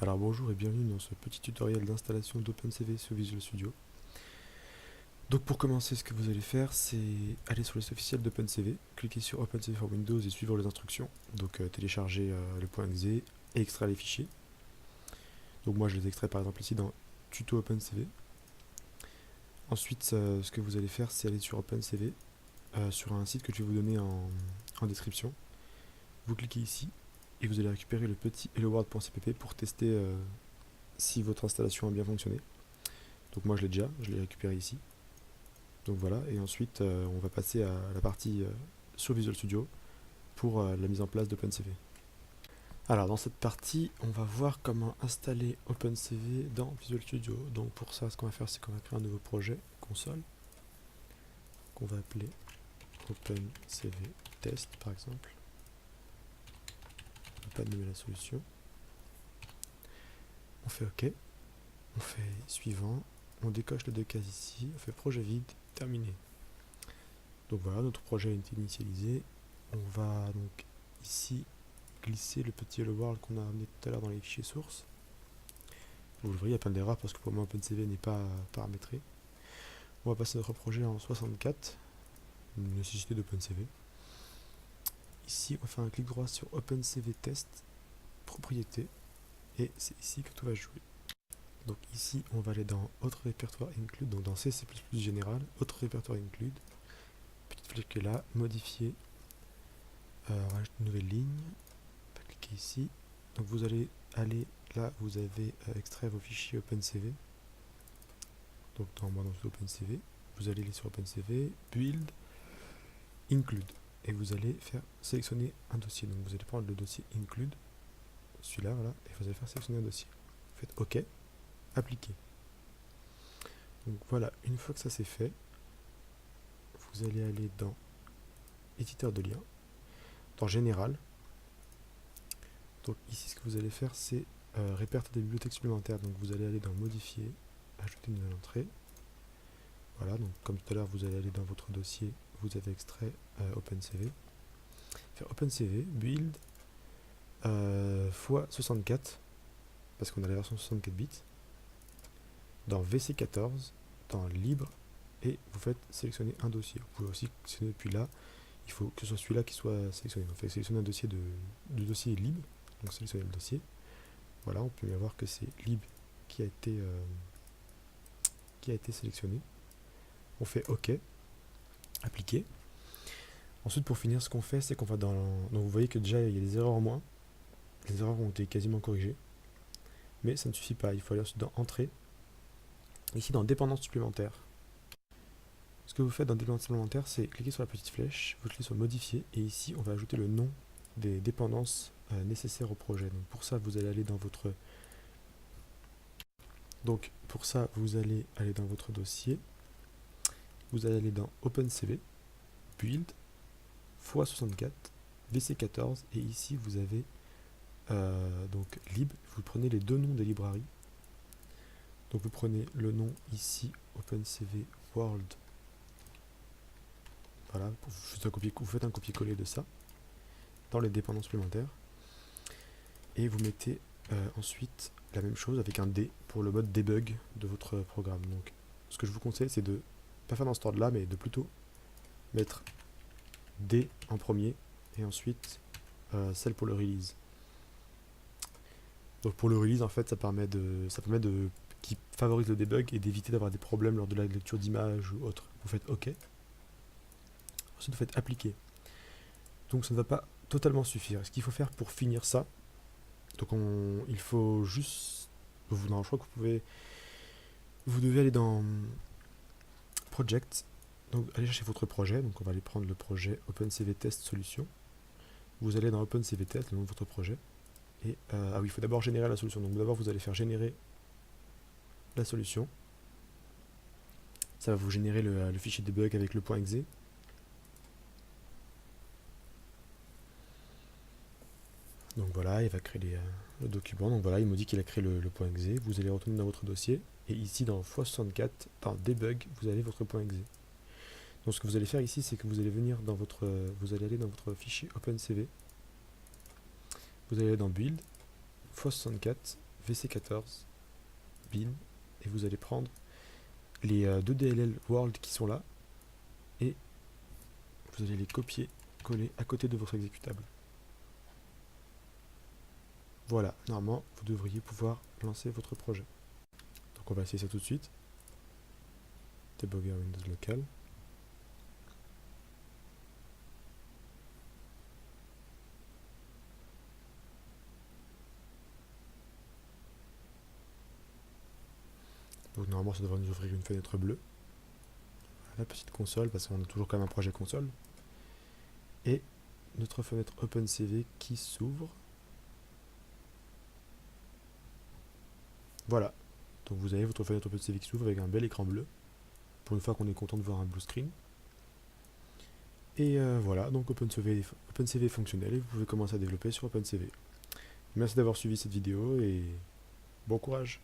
Alors bonjour et bienvenue dans ce petit tutoriel d'installation d'OpenCV sur Visual Studio. Donc pour commencer, ce que vous allez faire, c'est aller sur le site officiel d'OpenCV, cliquer sur OpenCV for Windows et suivre les instructions. Donc télécharger le .exe et extraire les fichiers. Donc moi je les extrais par exemple ici dans Tuto OpenCV. Ensuite, ce que vous allez faire, c'est aller sur OpenCV, sur un site que je vais vous donner en description. Vous cliquez ici et vous allez récupérer le petit helloworld.cpp pour tester si votre installation a bien fonctionné. Donc moi je l'ai récupéré ici. Donc voilà, et ensuite on va passer à la partie sur Visual Studio pour la mise en place d'OpenCV. Alors dans cette partie, on va voir comment installer OpenCV dans Visual Studio. Donc pour ça, ce qu'on va faire, c'est qu'on va créer un nouveau projet console qu'on va appeler OpenCV Test par exemple. On va pas nommer la solution. On fait OK, on fait suivant, on décoche les deux cases ici, on fait projet vide, terminé. Donc voilà, notre projet a été initialisé. On va donc ici glisser le petit hello world qu'on a amené tout à l'heure dans les fichiers sources. Vous le voyez, il y a plein d'erreurs parce que pour moi OpenCV n'est pas paramétré. On va passer notre projet en 64, une nécessité d'OpenCV. Ici, on va faire un clic droit sur OpenCV Test, propriété, et c'est ici que tout va jouer. Donc ici, on va aller dans Autre répertoire include, donc dans C++ général, Autre répertoire include, petite flèche qui est là, modifier, on rajoute une nouvelle ligne, on va cliquer ici, donc vous allez aller là, vous avez extrait vos fichiers OpenCV, donc dans OpenCV, vous allez aller sur OpenCV, Build, Include, et vous allez faire sélectionner un dossier, donc vous allez prendre le dossier Include, celui-là, voilà, et vous allez faire sélectionner un dossier. Vous faites OK, appliquer. Donc voilà, une fois que ça c'est fait, vous allez aller dans éditeur de lien, dans général. Donc ici ce que vous allez faire c'est répertorier des bibliothèques supplémentaires. Donc vous allez aller dans modifier, ajouter une nouvelle entrée. Voilà, donc comme tout à l'heure vous allez aller dans votre dossier, vous avez extrait OpenCV. Faire OpenCV, build, x64, parce qu'on a la version 64 bits. Dans VC14, dans libre, et vous faites sélectionner un dossier. Vous pouvez aussi sélectionner depuis là. Il faut que ce soit celui-là qui soit sélectionné. Donc, sélectionner un dossier de dossier libre. Donc, sélectionner le dossier. Voilà, on peut bien voir que c'est lib qui a été sélectionné. On fait OK, appliquer. Ensuite, pour finir, ce qu'on fait, c'est qu'on va dans. Donc, vous voyez que déjà il y a des erreurs en moins. Les erreurs ont été quasiment corrigées, mais ça ne suffit pas. Il faut aller ensuite dans Entrée. Ici, dans Dépendance supplémentaire. Ce que vous faites dans Dépendance supplémentaire, c'est cliquer sur la petite flèche, vous cliquez sur Modifier, et ici, on va ajouter le nom des dépendances nécessaires au projet. Donc pour ça, vous allez aller dans votre dossier, vous allez aller dans OpenCV, Build, x64, VC14, et ici vous avez donc lib, vous prenez les deux noms des librairies. Donc vous prenez le nom ici, OpenCV World. Voilà, vous faites un copier-coller de ça dans les dépendances supplémentaires. Et vous mettez ensuite la même chose avec un D pour le mode debug de votre programme. Donc ce que je vous conseille, c'est de pas faire dans cet ordre là, mais de plutôt mettre D en premier et ensuite celle pour le release. Donc pour le release, en fait, ça permet qui favorise le debug et d'éviter d'avoir des problèmes lors de la lecture d'images ou autre. Vous faites OK. Ensuite, vous faites appliquer. Donc ça ne va pas totalement suffire. Ce qu'il faut faire pour finir ça, donc il faut juste... Non, je crois que vous devez aller dans Project, donc allez chercher votre projet, donc on va aller prendre le projet OpenCV Test Solution. Vous allez dans OpenCV Test, le nom de votre projet, et ah oui, il faut d'abord générer la solution. Donc d'abord vous allez faire générer la solution. Ça va vous générer le fichier debug avec le .exe. Donc voilà, il va créer le document. Donc voilà, il me dit qu'il a créé le .exe. Vous allez retourner dans votre dossier. Et ici, dans x64, dans Debug, vous avez votre .exe. Donc ce que vous allez faire ici, c'est que vous allez venir dans vous allez aller dans votre fichier OpenCV. Vous allez aller dans Build, x64, VC14 bin et vous allez prendre les deux DLL World qui sont là et vous allez les copier, coller à côté de votre exécutable. Voilà, normalement vous devriez pouvoir lancer votre projet. Donc on va essayer ça tout de suite. Debugger Windows local. Donc normalement ça devrait nous ouvrir une fenêtre bleue. La petite console, parce qu'on a toujours quand même un projet console. Et notre fenêtre OpenCV qui s'ouvre. Voilà. Donc vous avez votre fenêtre OpenCV qui s'ouvre avec un bel écran bleu. Pour une fois qu'on est content de voir un blue screen. Et voilà, donc OpenCV est fonctionnel et vous pouvez commencer à développer sur OpenCV. Merci d'avoir suivi cette vidéo et bon courage.